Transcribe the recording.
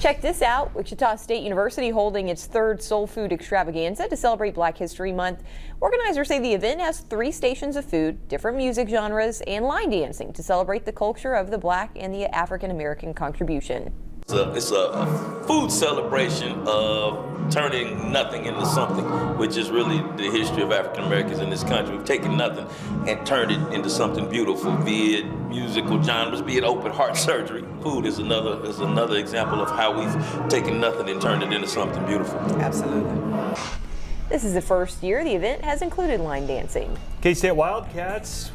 Check this out. Wichita State University holding its third Soul Food Extravaganza to celebrate Black History Month. Organizers say the event has 3 stations of food, different music genres, and line dancing to celebrate the culture of the Black and the African American contribution. It's a food celebration of turning nothing into something, which is really the history of African Americans in this country. We've taken nothing and turned it into something beautiful, be it musical genres, be it open heart surgery. Food is another example of how we've taken nothing and turned it into something beautiful. Absolutely. This is the first year the event has included line dancing. K-State Wildcats